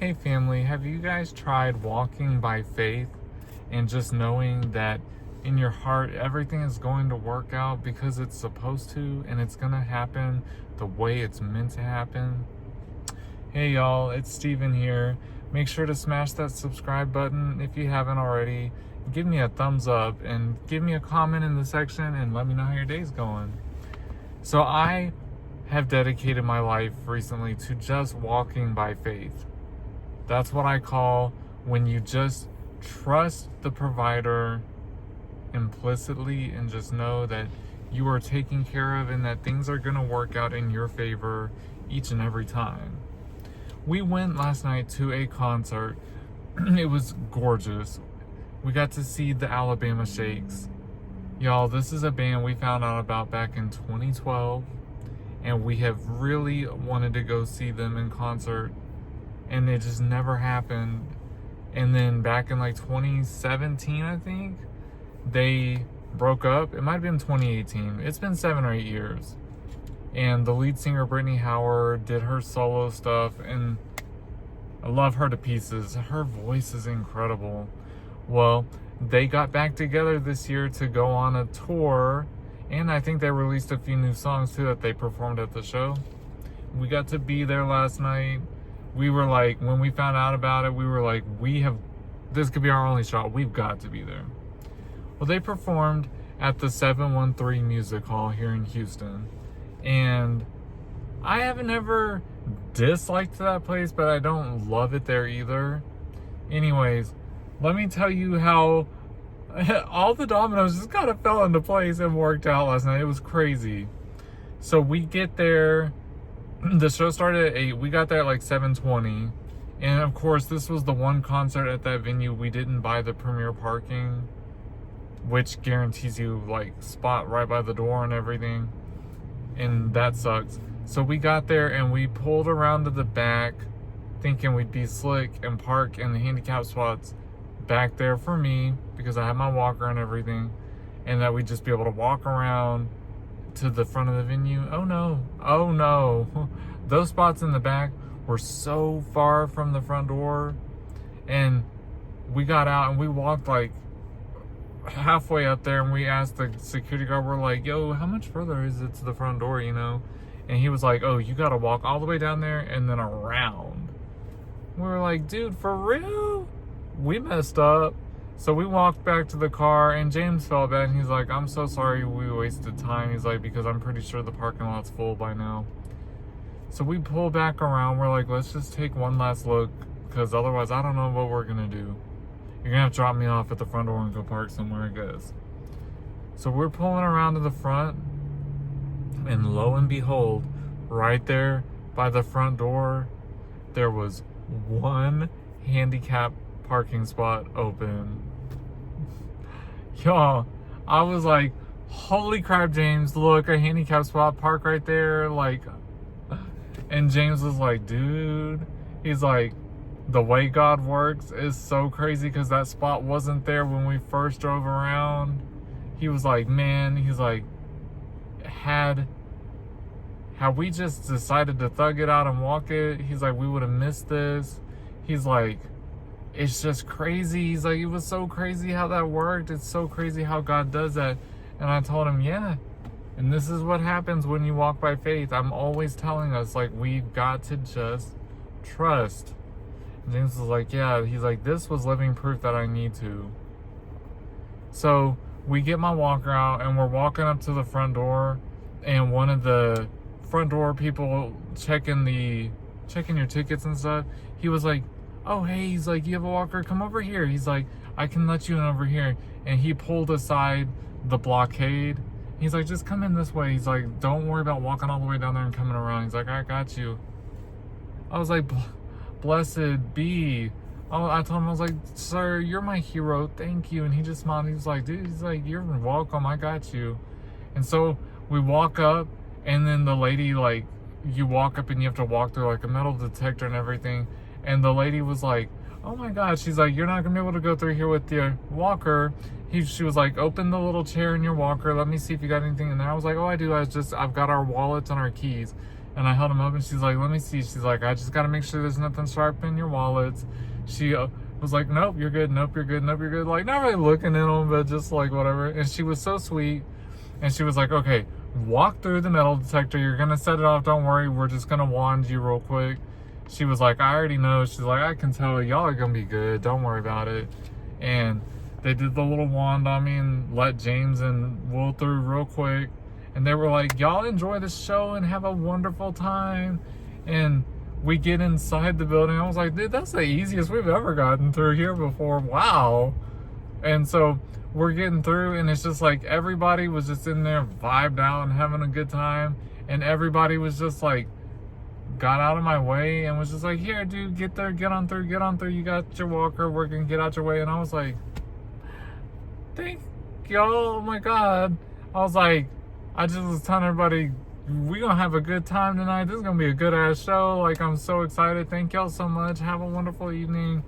Hey family, have you guys tried walking by faith and just knowing that in your heart everything is going to work out because it's supposed to and it's gonna happen the way it's meant to happen? Hey y'all, it's Steven here. Make sure to smash that subscribe button if you haven't already. Give me a thumbs up and give me a comment in the section and let me know how your day's going. So I have dedicated my life recently to just walking by faith. That's what I call when you just trust the provider implicitly and just know that you are taken care of and that things are going to work out in your favor each and every time. We went last night to a concert. It was gorgeous. We got to see the Alabama Shakes. Y'all, this is a band we found out about back in 2012, and we have really wanted to go see them in concert, and it just never happened. And then back in like 2017, I think, they broke up. It might have been 2018. It's been 7 or 8 years. And the lead singer, Brittany Howard, did her solo stuff, and I love her to pieces. Her voice is incredible. Well, they got back together this year to go on a tour, and I think they released a few new songs too that they performed at the show. We got to be there last night. We were like, when we found out about it, we were like, this could be our only shot. We've got to be there. Well, they performed at the 713 Music Hall here in Houston. And I haven't ever disliked that place, but I don't love it there either. Anyways, let me tell you how all the dominoes just kind of fell into place and worked out last night. It was crazy. So we get there. The show started at 8. We got there at like 7:20. And of course, this was the one concert at that venue we didn't buy the premier parking, which guarantees you like spot right by the door and everything. And that sucks. So we got there and we pulled around to the back thinking we'd be slick and park in the handicap spots back there for me because I had my walker and everything, and that we'd just be able to walk around to the front of the venue. Oh no. Those spots in the back were so far from the front door, and we got out and we walked like halfway up there, and we asked the security guard, we're like, yo, how much further is it to the front door, and he was like, oh, you gotta walk all the way down there and then around. We were like, dude, for real? We messed up. So we walked back to the car, and James felt bad, and he's like, I'm so sorry we wasted time. He's like, because I'm pretty sure the parking lot's full by now. So we pull back around. We're like, let's just take one last look, because otherwise I don't know what we're gonna do. You're gonna have to drop me off at the front door and go park somewhere, I guess. So we're pulling around to the front, and lo and behold, right there by the front door, there was one handicap parking spot open. Y'all, I was like, holy crap, James, look, a handicap spot, park right there, like. And James was like, dude, he's like, the way God works is so crazy, because that spot wasn't there when we first drove around. He was like, man, he's like, had we just decided to thug it out and walk it, he's like, we would have missed this. He's like, it's just crazy. He's like, it was so crazy how that worked. It's so crazy how God does that. And I told him, yeah. And this is what happens when you walk by faith. I'm always telling us, like, we've got to just trust. And James was like, yeah. He's like, this was living proof that I need to. So we get my walker out, and we're walking up to the front door, and one of the front door people checking your tickets and stuff, he was like, oh, hey, he's like, you have a walker? Come over here. He's like, I can let you in over here. And he pulled aside the blockade. He's like, just come in this way. He's like, don't worry about walking all the way down there and coming around. He's like, I got you. I was like, blessed be. I told him, I was like, sir, you're my hero. Thank you. And he just smiled. He was like, dude, he's like, you're welcome. I got you. And so we walk up, and then the lady, like, you walk up and you have to walk through like a metal detector and everything. And the lady was like, oh my God, she's like, you're not gonna be able to go through here with your walker. She was like, open the little chair in your walker. Let me see if you got anything in there. I was like, oh, I do. I've got our wallets and our keys. And I held them up, and she's like, let me see. She's like, I just got to make sure there's nothing sharp in your wallets. She was like, nope, you're good. Nope, you're good. Nope, you're good. Like, not really looking at them, but just like whatever. And she was so sweet. And she was like, okay, walk through the metal detector. You're going to set it off. Don't worry. We're just going to wand you real quick. She was like, I already know. She's like, I can tell y'all are going to be good. Don't worry about it. And they did the little wand on me and let James and Will through real quick. And they were like, y'all enjoy the show and have a wonderful time. And we get inside the building. I was like, dude, that's the easiest we've ever gotten through here before. Wow. And so we're getting through, and it's just like everybody was just in there vibed out and having a good time. And everybody was just like, got out of my way and was just like, here, dude, get there, get on through. You got your walker, we're gonna get out your way. And I was like, thank y'all, oh my God. I was like, I just was telling everybody, we gonna have a good time tonight. This is gonna be a good ass show. Like, I'm so excited. Thank y'all so much. Have a wonderful evening.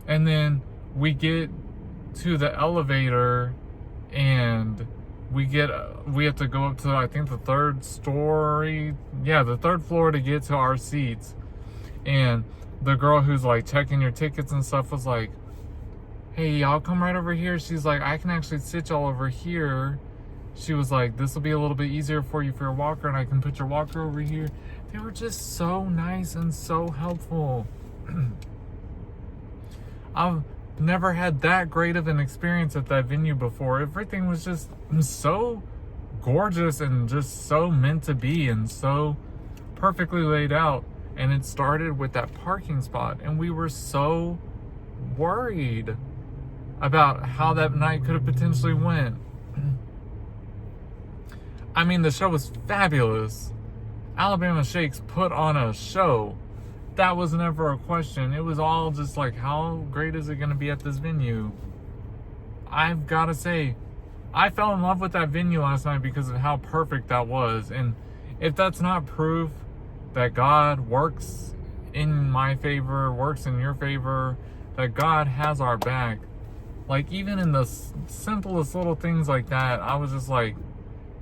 And then we get to the elevator, and we have to go up to, I think, the third story. Yeah, the third floor to get to our seats. And the girl who's like checking your tickets and stuff was like, hey, y'all come right over here. She's like, I can actually sit y'all over here. She was like, this will be a little bit easier for you for your walker, and I can put your walker over here. They were just so nice and so helpful. I've never had that great of an experience at that venue before. Everything was just so gorgeous and just so meant to be and so perfectly laid out. And it started with that parking spot, and we were so worried about how that night could have potentially went. I mean, the show was fabulous. Alabama Shakes put on a show. That was never a question. It was all just like, how great is it going to be at this venue? I've got to say, I fell in love with that venue last night because of how perfect that was. And if that's not proof that God works in my favor, works in your favor, that God has our back, like even in the simplest little things like that, I was just like,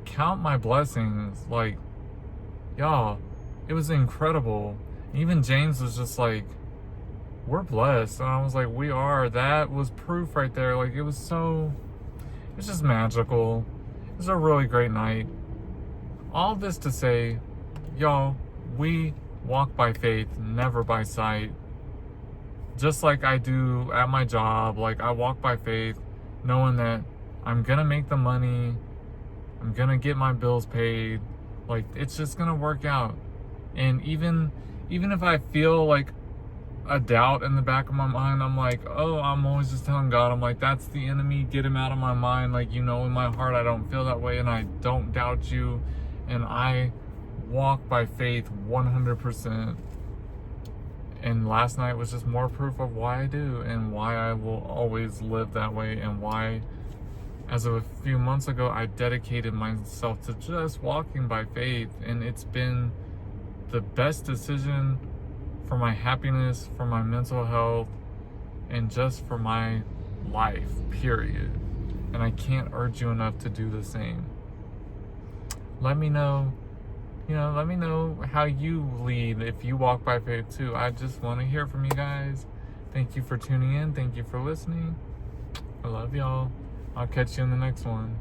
count my blessings. Like, y'all, it was incredible. Even James was just like, we're blessed. And I was like, we are. That was proof right there. Like, it was just magical. It was a really great night. All this to say, y'all, we walk by faith, never by sight. Just like I do at my job. Like, I walk by faith, knowing that I'm gonna make the money, I'm gonna get my bills paid. Like, it's just gonna work out. And even if I feel like a doubt in the back of my mind, I'm like, oh, I'm always just telling God, I'm like, that's the enemy, get him out of my mind. Like, you know, in my heart I don't feel that way, and I don't doubt you, and I walk by faith 100%. And last night was just more proof of why I do, and why I will always live that way, and why, as of a few months ago, I dedicated myself to just walking by faith. And it's been the best decision for my happiness, for my mental health, and just for my life, period. And I can't urge you enough to do the same. Let me know, let me know how you lead, if you walk by faith too. I just want to hear from you guys. Thank you for tuning in. Thank you for listening. I love y'all. I'll catch you in the next one.